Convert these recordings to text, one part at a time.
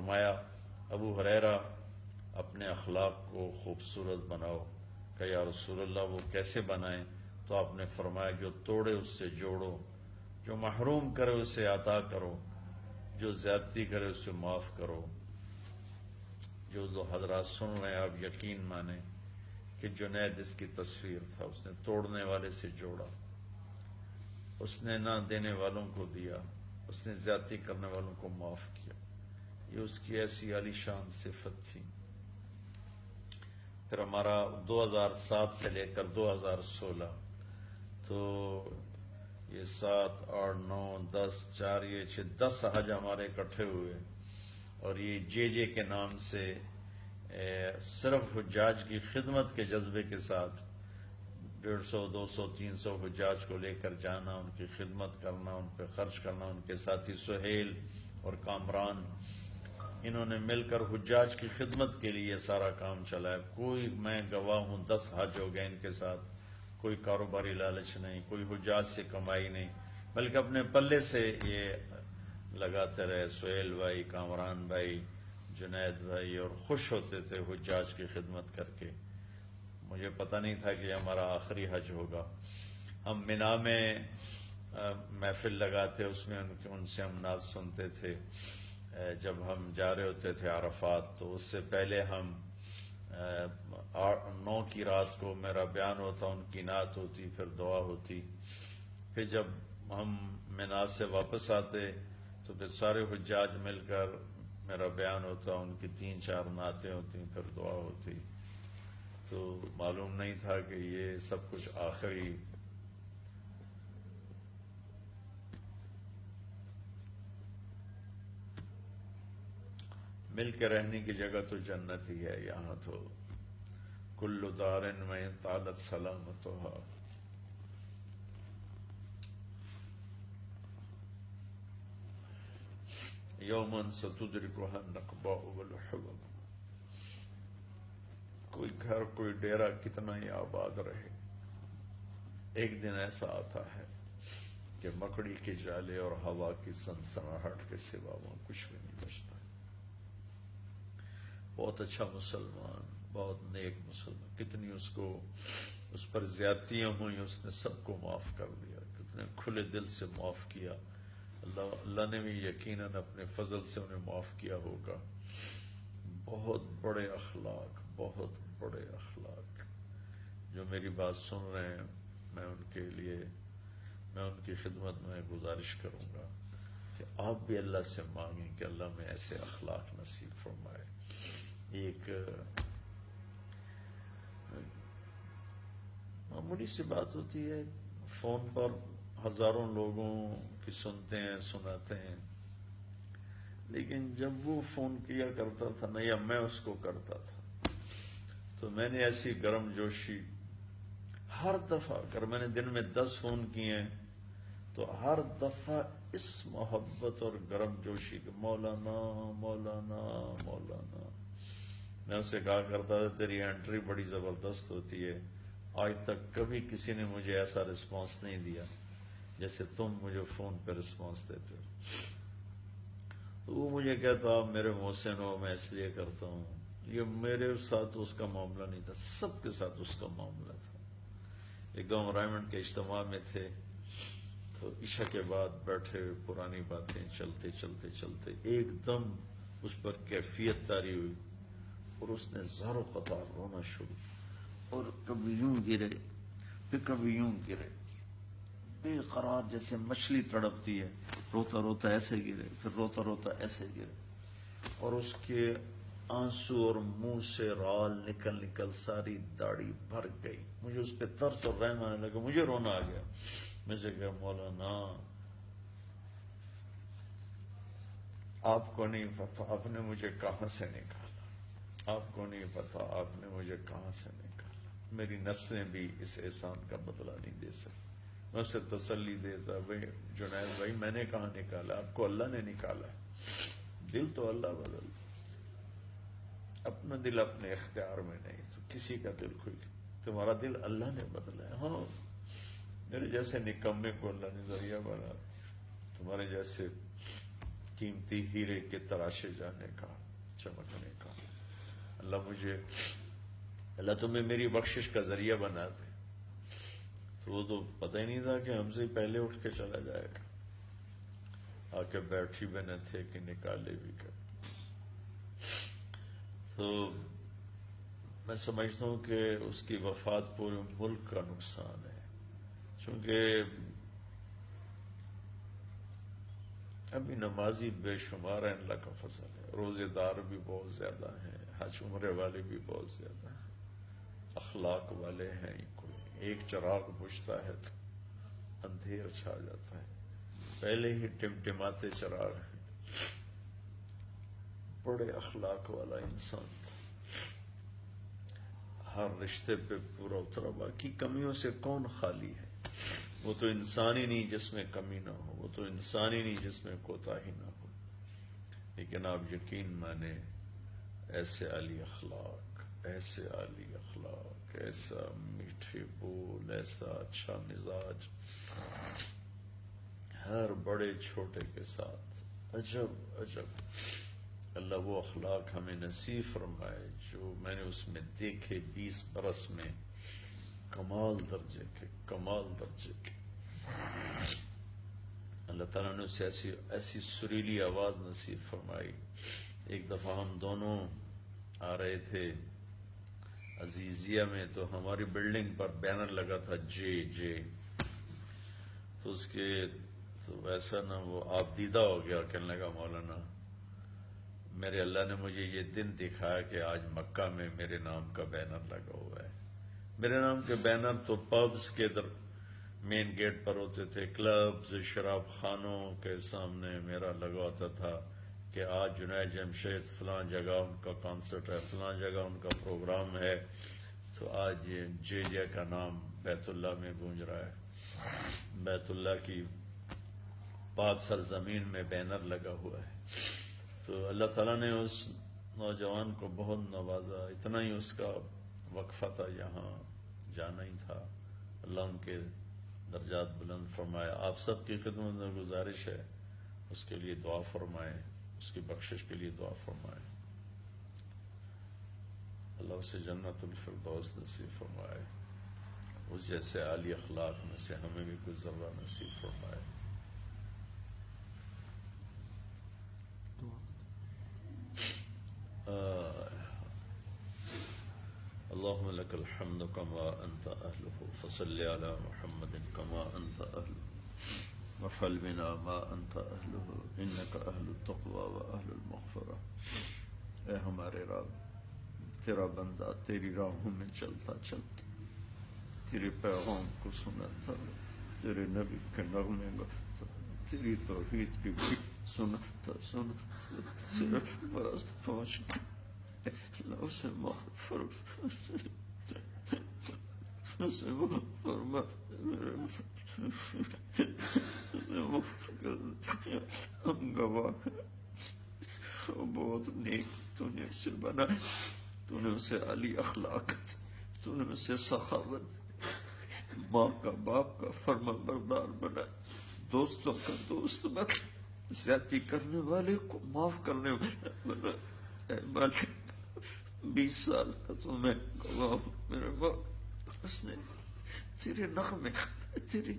فرمایا ابو ہریرہ اپنے اخلاق کو خوبصورت بناؤ۔ کہ یا رسول اللہ وہ کیسے بنائیں؟ تو آپ نے فرمایا جو توڑے اس سے جوڑو، جو محروم کرے اسے عطا کرو، جو زیادتی کرے اسے معاف کرو۔ جو دو حضرات سن رہے ہیں آپ یقین مانیں کہ جنید اس کی تصویر تھا، اس نے توڑنے والے سے جوڑا، اس نے نہ دینے والوں کو دیا، اس نے زیادتی کرنے والوں کو معاف کیا۔ یہ اس کی ایسی عالی شان صفت تھی۔ پھر ہمارا 2007 سے لے کر 2016 تو یہ 7 8 9 10 4 یہ 10 حج ہمارے اکٹھے ہوئے، اور یہ جے کے نام سے صرف حجاج کی خدمت کے جذبے کے ساتھ 150 200 300 حجاج کو لے کر جانا، ان کی خدمت کرنا، ان پہ خرچ کرنا۔ ان کے ساتھی سہیل اور کامران، انہوں نے مل کر حجاج کی خدمت کے لیے سارا کام چلایا۔ کوئی، میں گواہ ہوں، 10 حج ہو گئے ان کے ساتھ، کوئی کاروباری لالچ نہیں، کوئی حجاج سے کمائی نہیں، بلکہ اپنے پلے سے یہ لگاتے رہے، سہیل بھائی، کامران بھائی، جنید بھائی، اور خوش ہوتے تھے حجاج کی خدمت کر کے۔ مجھے پتہ نہیں تھا کہ ہمارا آخری حج ہوگا۔ ہم مینا میں محفل لگاتے، اس میں ان سے ہم نعت سنتے تھے۔ جب ہم جا رہے ہوتے تھے عرفات تو اس سے پہلے ہم 9 کی رات کو میرا بیان ہوتا، ان کی نعت ہوتی، پھر دعا ہوتی۔ پھر جب ہم مینا سے واپس آتے تو پھر سارے حجاج مل کر میرا بیان ہوتا، ان کی 3 4 نعتیں ہوتی، پھر دعا ہوتی۔ تو معلوم نہیں تھا کہ یہ سب کچھ آخری مل کے رہنے کی جگہ تو جنت ہی ہے۔ یہاں تو کل دار میں طالت سلامتها، یوما ستدرکها النقباء والحبب۔ کوئی گھر، کوئی ڈیرا کتنا ہی آباد رہے، ایک دن ایسا آتا ہے کہ مکڑی کے جالے اور ہوا کی سنسناہٹ کے سوا وہاں کچھ بھی نہیں بچتا۔ بہت اچھا مسلمان، بہت نیک مسلمان، کتنی اس پر زیادتیاں ہوئیں، اس نے سب کو معاف کر دیا، کتنے کھلے دل سے معاف کیا۔ اللہ نے بھی یقیناً اپنے فضل سے انہیں معاف کیا ہوگا۔ بہت بڑے اخلاق، بہت بڑے اخلاق۔ جو میری بات سن رہے ہیں، میں ان کی خدمت میں گزارش کروں گا کہ آپ بھی اللہ سے مانگیں کہ اللہ میں ایسے اخلاق نصیب فرمائے۔ ایک معمولی سی بات ہوتی ہے، فون پر ہزاروں لوگوں کی سنتے ہیں، سناتے ہیں، لیکن جب وہ فون کیا کرتا تھا نا، یا میں اس کو کرتا تھا، تو میں نے ایسی گرم جوشی ہر دفعہ، اگر میں نے دن میں 10 فون کیے ہیں تو ہر دفعہ اس محبت اور گرم جوشی کہ مولانا مولانا مولانا۔ میں اسے کہا کرتا تھا تیری انٹری بڑی زبردست ہوتی ہے، آج تک کبھی کسی نے مجھے ایسا رسپانس نہیں دیا جیسے تم مجھے فون پہ رسپانس دیتے ہو۔ تو وہ مجھے کہتا میرے محسن ہو، میں اس لیے کرتا ہوں۔ یہ میرے ساتھ اس کا معاملہ نہیں تھا، سب کے ساتھ اس کا معاملہ تھا۔ ایک دم رائمنڈ کے اجتماع میں تھے تو عشاء کے بعد بیٹھے، پرانی باتیں چلتے چلتے چلتے ایک دم اس پر کیفیت طاری ہوئی، اور اس نے زار و قطار رونا شروع، اور کبھی یوں گرے پھر کبھی یوں گرے، بے قرار جیسے مچھلی تڑپتی ہے، روتا روتا ایسے گرے، پھر روتا روتا ایسے گرے، اور اس کے آنسو اور منہ سے رال نکل نکل ساری داڑھی بھر گئی۔ مجھے اس پہ ترس اور رحم آنے لگا، مجھے رونا آ گیا۔ مجھے کہا مولانا آپ کو نہیں پتا آپ نے مجھے کہاں سے نکالا، آپ کو نہیں پتا آپ نے مجھے کہاں سے نکالا، میری نسلیں بھی اس احسان کا بدلہ نہیں دے سکتی۔ میں اسے تسلی دیتا، بھائی جنید بھائی میں نے کہاں نکالا، آپ کو اللہ نے نکالا ہے، دل تو اللہ بدل، اپنا دل اپنے اختیار میں نہیں، تو کسی کا دل کوئی، تمہارا دل اللہ نے بدلا ہے۔ ہاں میرے جیسے نکمے کو اللہ نے ذریعہ بنا، تمہارے جیسے قیمتی ہیرے کے تراشے جانے کا، چمکنے کا۔ اللہ تمہیں میری بخشش کا ذریعہ بنا دے۔ تو وہ تو پتہ ہی نہیں تھا کہ ہم سے پہلے اٹھ کے چلا جائے گا، آ کے بیٹھی بھی نہ تھے کہ نکالے بھی کر۔ تو میں سمجھتا ہوں کہ اس کی وفات پورے ملک کا نقصان ہے، چونکہ ابھی نمازی بے شمار ہیں، اللہ کا فضل ہے، روزے دار بھی بہت زیادہ ہیں، حج عمرے والے بھی بہت زیادہ ہیں، اخلاق والے ہیں ہی کوئی۔ ایک چراغ بجھتا ہے تو اندھیر چھا جاتا ہے، پہلے ہی ٹمٹماتے چراغ ہیں۔ بڑے اخلاق والا انسان تھا، ہر رشتے پہ پورا اترا، باقی کمیوں سے کون خالی ہے؟ وہ تو انسان ہی نہیں جس میں کمی نہ ہو، وہ تو انسان ہی نہیں جس میں کوتاہی نہ ہو۔ لیکن آپ یقین مانے، ایسے عالی اخلاق، ایسے عالی اخلاق، ایسا میٹھے بول، ایسا اچھا مزاج، ہر بڑے چھوٹے کے ساتھ، عجب عجب۔ اللہ وہ اخلاق ہمیں نصیب فرمائے جو میں نے اس میں دیکھے 20 برس میں، کمال درجے کے، کمال درجے کے۔ اللہ تعالیٰ نے اسے ایسی سریلی آواز نصیب فرمائی۔ ایک دفعہ ہم دونوں آ رہے تھے عزیزیہ میں، تو ہماری بلڈنگ پر بینر لگا تھا جے، تو اس کے تو ویسا نا وہ آپ دیدہ ہو گیا، کہنے لگا مولانا میرے اللہ نے مجھے یہ دن دکھایا کہ آج مکہ میں میرے نام کا بینر لگا ہوا ہے۔ میرے نام کے بینر تو پبز کے مین گیٹ پر ہوتے تھے، کلبز، شراب خانوں کے سامنے میرا لگا ہوتا تھا کہ آج جنید جمشید فلاں جگہ ان کا کانسرٹ ہے، فلاں جگہ ان کا پروگرام ہے، تو آج جے کا نام بیت اللہ میں گونج رہا ہے، بیت اللہ کی پاک سرزمین میں بینر لگا ہوا ہے۔ تو اللہ تعالیٰ نے اس نوجوان کو بہت نوازا، اتنا ہی اس کا وقفہ تھا، یہاں جانا ہی تھا، اللہ ان کے درجات بلند فرمائے۔ آپ سب کی خدمت میں گزارش ہے اس کے لیے دعا فرمائیں، اس کی بخشش کے لیے دعا فرمائیں، اللہ اسے جنت الفردوس نصیب فرمائے، اس جیسے عالی اخلاق میں سے ہمیں بھی کچھ ذرہ نصیب فرمائے۔ اللهم لك الحمد كما أنت أهله، فصل على محمد كما أنت أهله، وفعل بنا ما أنت أهله، إنك أهل التقوى وأهل المغفرة۔ اے ہمارے رب، تیرا بندہ تیری راہوں میں چلتا چلتا تیرے پیغام کو سنتا، تیرے نبی کے نغمے گاتا، تیری توحید کی بھی سنتا تیرے پاس پہنچتا، اللہ اسے معاف اسے معاف فرما، ہم گواہ ہیں، وہ بہت نیک تو نے اسے بنایا، تو نے اسے عالی اخلاقت، تو نے اسے سخاوت، ماں کا باپ کا فرما بردار بنایا، دوستوں کا دوست بنا، زیادتی کرنے والے کو معاف کرنے والا بنا۔ اے مالک، 20 سال کا تو میں گواہ ہوں، میرے باپ اس نے تیرے نغمے، تیرے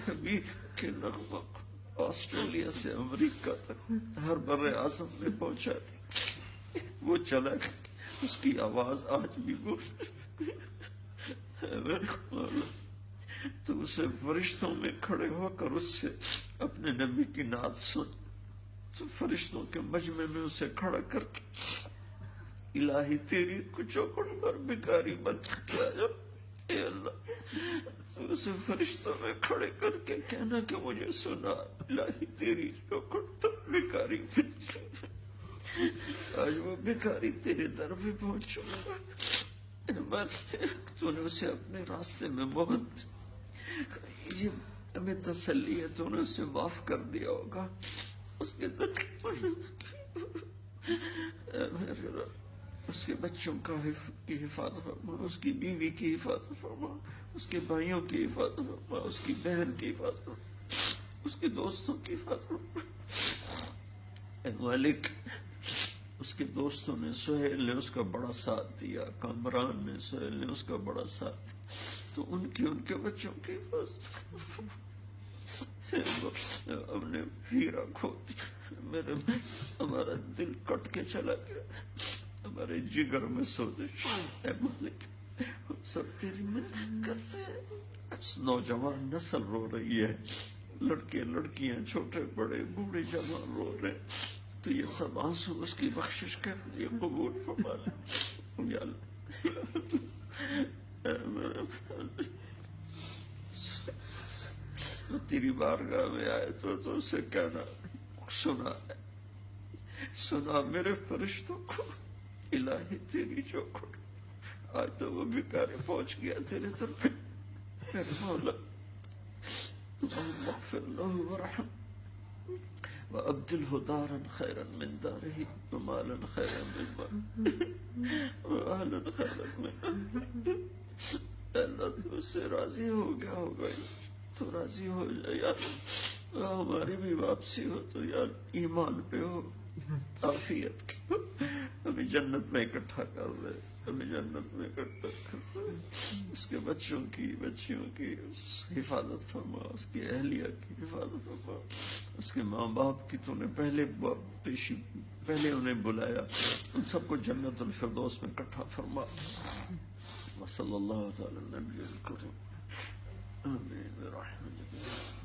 حبیب کے نغمہ کو آسٹریلیا سے امریکہ تک ہر بر اعظم میں پہنچا دیا، وہ چلا گیا، اس کی آواز آج بھی گونج، تو اسے فرشتوں میں کھڑے ہو کر اس سے اپنے نبی کی نعت سن، تو فرشتوں کے مجمع میں اسے کھڑا کر کے الہی تیری چوکھٹ پر بھکاری بن کے آیا، اے اللہ، تو اسے فرشتوں میں کھڑے کر کے کہنا کہ مجھے سنا، الہی تیری چوکھٹ پر بھکاری بن کے، آج وہ بھکاری تیرے در پہ پہنچ چکا، تو نے اسے اپنے راستے میں بہت یہ ہمیں تسلی ہے، تو نے اسے معاف کر دیا ہوگا، اس کے در اس کے بچوں کی حفاظت فرما، اس کی بیوی کی حفاظت فرما، اس کے بھائیوں کی حفاظت فرما، اس کی بہن کی حفاظت فرما، اس کے دوستوں کی حفاظت، اے مالک اس کے دوستوں نے، سہیل نے اس کا بڑا ساتھ دیا، کامران نے، سہیل نے اس کا بڑا ساتھ دیا، تو ان کے بچوں کی حفاظت، ہم نے ہیرا کھو دیا، ہمارا دل کٹ کے چلا گیا، ہمارے جگر میں سوزش، اے مالک ہم سب تیری منت کرتے ہیں، نوجوان نسل رو رہی ہے، لڑکے لڑکیاں چھوٹے بڑے بوڑھے جوان رو رہے ہیں، تو یہ سب آنسو اس کی بخشش کر لیے قبول فرما لے یا اللہ، اے میرے تو تیری بارگاہ میں آئے تو اسے کہنا سنا ہے، سنا میرے فرشتوں کو، الہی تیری جو کھڑ، آج تو وہ بھکاری پہنچ گیا تیرے طرف، میرے مولا اللہم اغفر له ورحم وابدله دارا خیرا من داره ومالا خیرا من ماله واهلا خیرا من، اللہ تو اس سے راضی ہو گیا ہوگا، تو راضی ہو جائے یار، ہماری بھی واپسی ہو تو یار ایمان پہ ہو، عافیت کی ہو، ہمیں جنت میں اکٹھا کر دے، ہمیں جنت میں اکٹھا کر دے، اس کے بچوں کی بچیوں کی حفاظت فرما، اس کی اہلیہ کی حفاظت فرما، اس کے ماں باپ کی تو نے پہلے انہیں بلایا، ان سب کو جنت الفردوس میں اکٹھا فرما، وصلی اللہ تعالی النبی الکریم آمین برحمتک۔